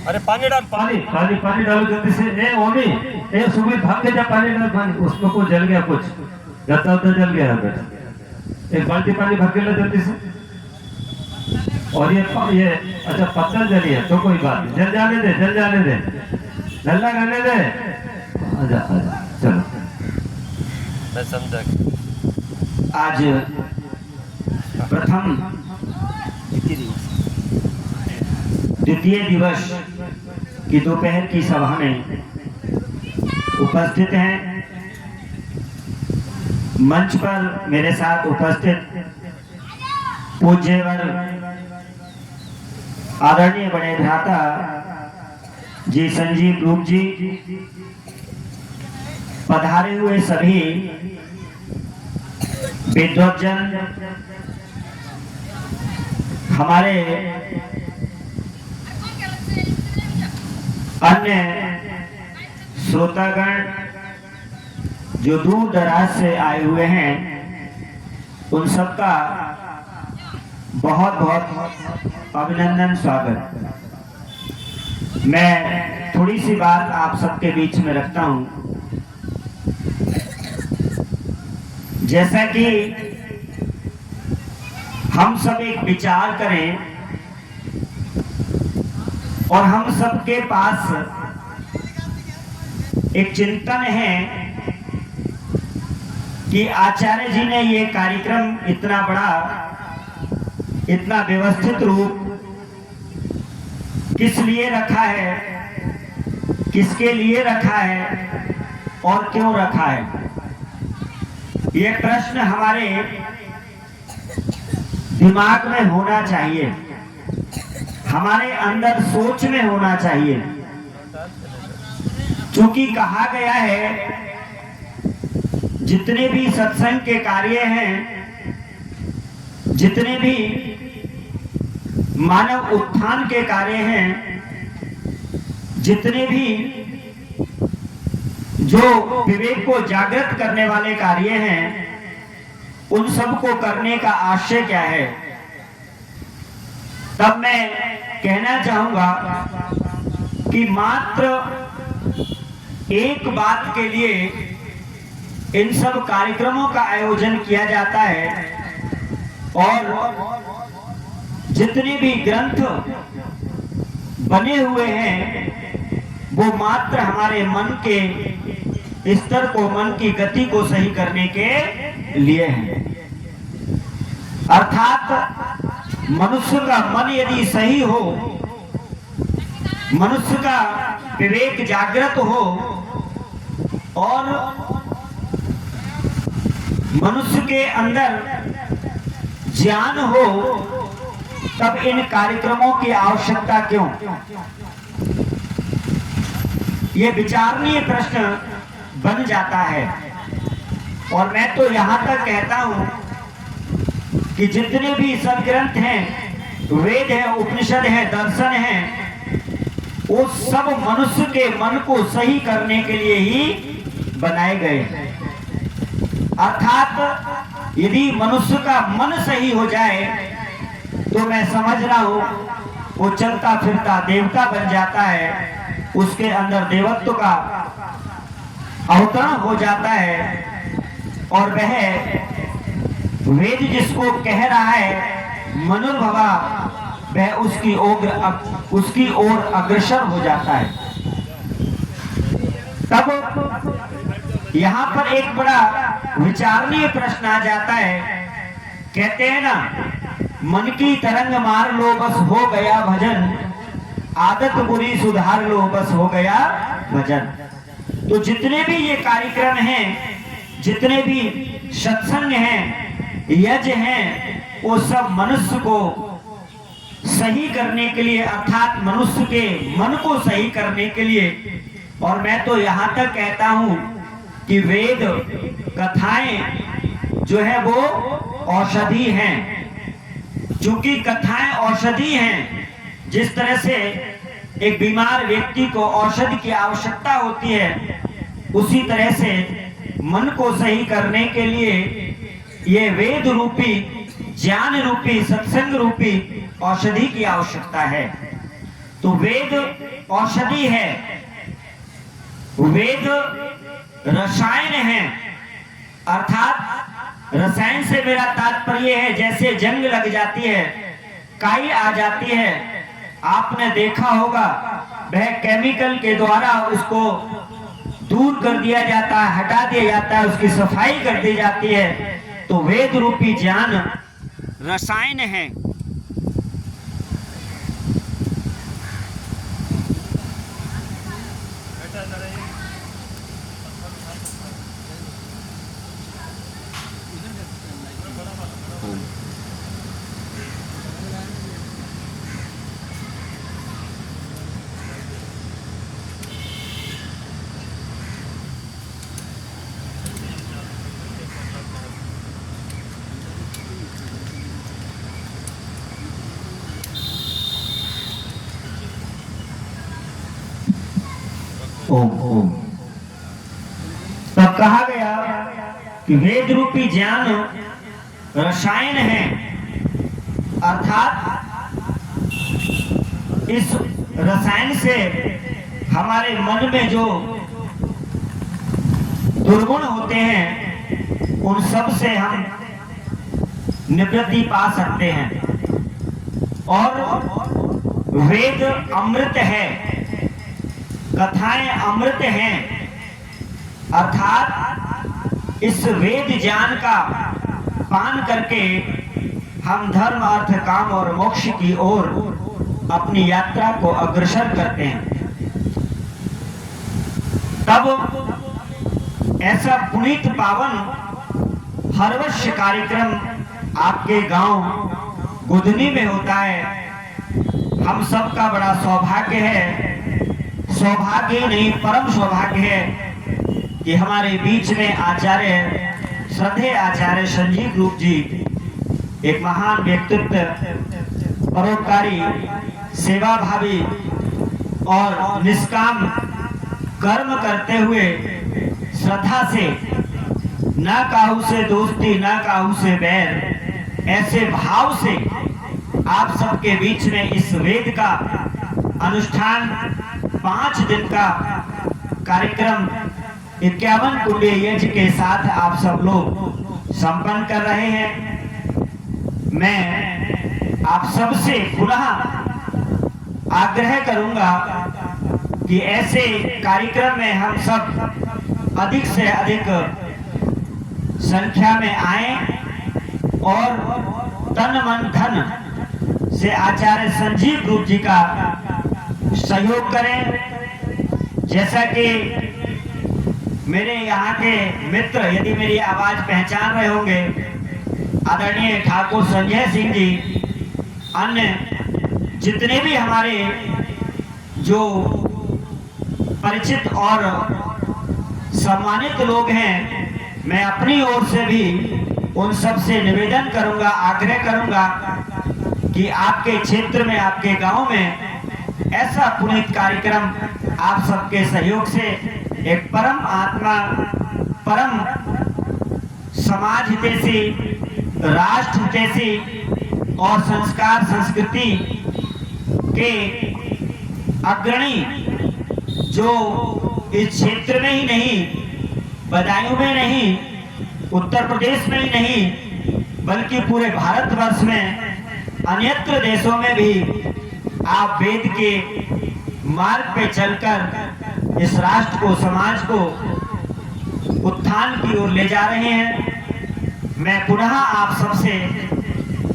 अरे पानी डाल, पानी पानी पानी डालो जल्दी से। ए ओमी, ए सुमित भाग के जा, पानी डाल पानी। उसमें कुछ जल गया, कुछ गत्ता उत्ता जल गया है बेटा। एक बाल्टी पानी भर के लो जल्दी से। और ये अच्छा पत्थर जली है तो कोई बात नहीं, जल जाने दे, जल जाने दे, ठंडा करने दे। आजा आजा चलो। मैं समझा। आज प्रथम द्वितीय दिवस की दोपहर की सभा में उपस्थित हैं। मंच पर मेरे साथ उपस्थित पूज्यवर आदरणीय बड़े भ्राता जी संजीव रूप जी, पधारे हुए सभी विद्वज्जन, हमारे अन्य श्रोतागण जो दूर दराज से आए हुए हैं, उन सबका बहुत बहुत अभिनंदन, स्वागत। मैं थोड़ी सी बात आप सबके बीच में रखता हूं। जैसा कि हम सब एक विचार करें और हम सबके पास एक चिंतन है कि आचार्य जी ने ये कार्यक्रम इतना बड़ा, इतना व्यवस्थित रूप किस लिए रखा है, किसके लिए रखा है और क्यों रखा है। ये प्रश्न हमारे दिमाग में होना चाहिए, हमारे अंदर सोच में होना चाहिए। क्योंकि कहा गया है जितने भी सत्संग के कार्य हैं, जितने भी मानव उत्थान के कार्य हैं, जितने भी जो विवेक को जागृत करने वाले कार्य हैं, उन सब को करने का आशय क्या है। तब मैं कहना चाहूंगा कि मात्र एक बात के लिए इन सब कार्यक्रमों का आयोजन किया जाता है, और जितने भी ग्रंथ बने हुए हैं वो मात्र हमारे मन के स्तर को, मन की गति को सही करने के लिए हैं। अर्थात मनुष्य का मन यदि सही हो, मनुष्य का विवेक जागृत हो और मनुष्य के अंदर ज्ञान हो, तब इन कार्यक्रमों की आवश्यकता क्यों। ये विचारणीय प्रश्न बन जाता है। और मैं तो यहां तक कहता हूं कि जितने भी सदग्रंथ हैं, वेद है, उपनिषद है, दर्शन है, वो सब मनुष्य के मन को सही करने के लिए ही बनाए गए। अर्थात यदि मनुष्य का मन सही हो जाए तो मैं समझ रहा हूं वो चलता फिरता देवता बन जाता है, उसके अंदर देवत्व का अवतरण हो जाता है, और वह वेद जिसको कह रहा है मनुर्भवा, वह उसकी ओर अग्रसर हो जाता है। तब यहाँ पर एक बड़ा विचारणीय प्रश्न आ जाता है। कहते हैं ना, मन की तरंग मार लो बस हो गया भजन, आदत बुरी सुधार लो बस हो गया भजन। तो जितने भी ये कार्यक्रम हैं, जितने भी सत्संग हैं, यज्ञ हैं, वो सब मनुष्य को सही करने के लिए, अर्थात मनुष्य के मन को सही करने के लिए। और मैं तो यहाँ तक कहता हूँ कि वेद कथाएं जो है वो औषधि हैं। चूंकि कथाएं औषधि हैं, जिस तरह से एक बीमार व्यक्ति को औषधि की आवश्यकता होती है, उसी तरह से मन को सही करने के लिए ये वेद रूपी, ज्ञान रूपी, सत्संग रूपी औषधि की आवश्यकता है। तो वेद औषधि है, वेद रसायन है। अर्थात रसायन से मेरा तात्पर्य है जैसे जंग लग जाती है, काई आ जाती है, आपने देखा होगा वह केमिकल के द्वारा उसको दूर कर दिया जाता है, हटा दिया जाता है, उसकी सफाई कर दी जाती है। तो वेद रूपी ज्ञान रसायन है। ओम ओम। तब कहा गया कि वेद रूपी ज्ञान रसायन है, अर्थात इस रसायन से हमारे मन में जो दुर्गुण होते हैं उन सब से हम निवृत्ति पा सकते हैं। और वेद अमृत है, कथाएं अमृत हैं, अर्थात इस वेद ज्ञान का पान करके हम धर्म अर्थ काम और मोक्ष की ओर अपनी यात्रा को अग्रसर करते हैं। तब ऐसा पुनीत पावन हर वर्ष कार्यक्रम आपके गांव गुदनी में होता है। हम सबका बड़ा सौभाग्य है, सौभाग्य ही नहीं परम सौभाग्य है कि हमारे बीच में आचार्य श्रद्धेय आचार्य संजीव रूप जी, एक महान व्यक्तित्व, परोपकारी, सेवाभावी और निष्काम कर्म करते हुए श्रद्धा से न काहू से दोस्ती न काहू से बैर, ऐसे भाव से आप सबके बीच में इस वेद का अनुष्ठान 5 दिन का कार्यक्रम 51 कुंडीय यज्ञ के साथ आप सब लोग संपन्न कर रहे हैं। मैं आप सबसे पुनः आग्रह करूंगा कि ऐसे कार्यक्रम में हम सब अधिक से अधिक संख्या में आए और तन मन धन से आचार्य संजीव रूप जी का सहयोग करें। जैसा कि मेरे यहाँ के मित्र, यदि मेरी आवाज पहचान रहे होंगे, आदरणीय ठाकुर संजय सिंह जी, अन्य जितने भी हमारे जो परिचित और सम्मानित लोग हैं, मैं अपनी ओर से भी उन सब से निवेदन करूंगा, आग्रह करूंगा कि आपके क्षेत्र में, आपके गांव में ऐसा पुनीत कार्यक्रम आप सबके सहयोग से एक परम आत्मा, परम समाज हितैषी, राष्ट्र हितैषी और संस्कार संस्कृति के अग्रणी जो इस क्षेत्र में ही नहीं, बदायूं में नहीं, उत्तर प्रदेश में ही नहीं, बल्कि पूरे भारतवर्ष में अन्यत्र देशों में भी आप वेद के मार्ग पे चलकर इस राष्ट्र को, समाज को उत्थान की ओर ले जा रहे हैं। मैं पुनः आप सबसे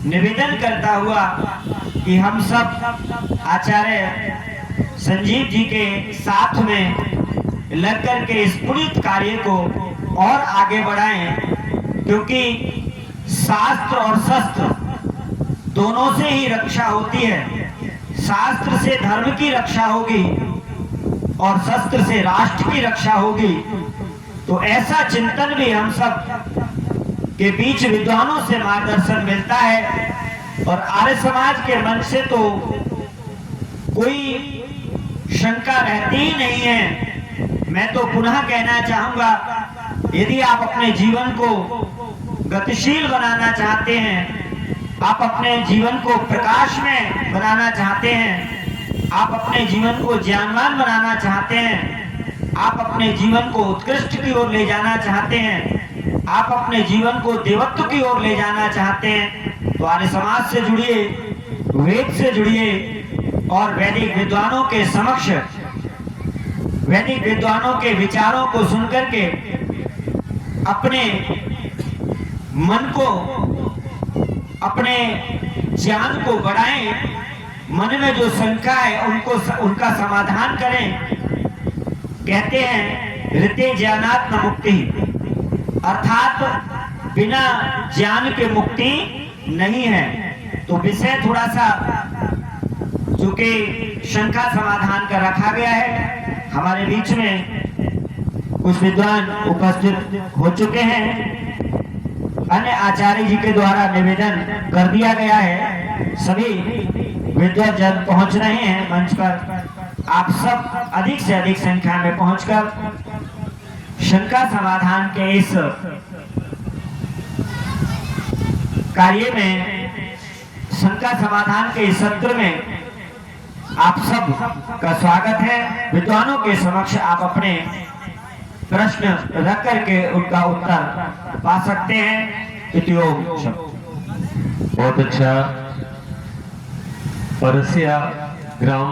निवेदन करता हुआ कि हम सब आचार्य संजीव जी के साथ में लगकर के इस पुनीत कार्य को और आगे बढ़ाएं, क्योंकि शास्त्र और शस्त्र दोनों से ही रक्षा होती है। शास्त्र से धर्म की रक्षा होगी और शस्त्र से राष्ट्र की रक्षा होगी। तो ऐसा चिंतन भी हम सब के बीच विद्वानों से मार्गदर्शन मिलता है और आर्य समाज के मन से तो कोई शंका रहती ही नहीं है। मैं तो पुनः कहना चाहूंगा, यदि आप अपने जीवन को गतिशील बनाना चाहते हैं, आप अपने जीवन को प्रकाश में बनाना चाहते हैं, आप अपने जीवन को ज्ञानवान बनाना चाहते हैं, आप अपने जीवन को उत्कृष्ट की ओर ले जाना चाहते हैं, आप अपने जीवन को देवत्व की ओर ले जाना चाहते हैं, तो आर्य समाज से जुड़िए, वेद से जुड़िए और वैदिक विद्वानों के समक्ष, वैदिक विद्वानों के विचारों को सुनकर के अपने मन को, अपने ज्ञान को बढ़ाएं, मन में जो शंका है उनका समाधान करें। कहते हैं ऋते ज्ञानात् न मुक्ति, अर्थात बिना ज्ञान के मुक्ति नहीं है। तो विषय थोड़ा सा जो कि शंका समाधान का रखा गया है, हमारे बीच में कुछ विद्वान उपस्थित हो चुके हैं। अन्य आचार्य जी के द्वारा निवेदन कर दिया गया है, सभी विद्वान जन पहुंच रहे हैं मंच पर। आप सब अधिक से अधिक संख्या में पहुंचकर शंका समाधान के इस कार्य में, शंका समाधान के इस सत्र में आप सब का स्वागत है। विद्वानों के समक्ष आप अपने प्रश्न रख करके उनका उत्तर पा सकते हैं। इतियोग बहुत अच्छा। परसिया ग्राम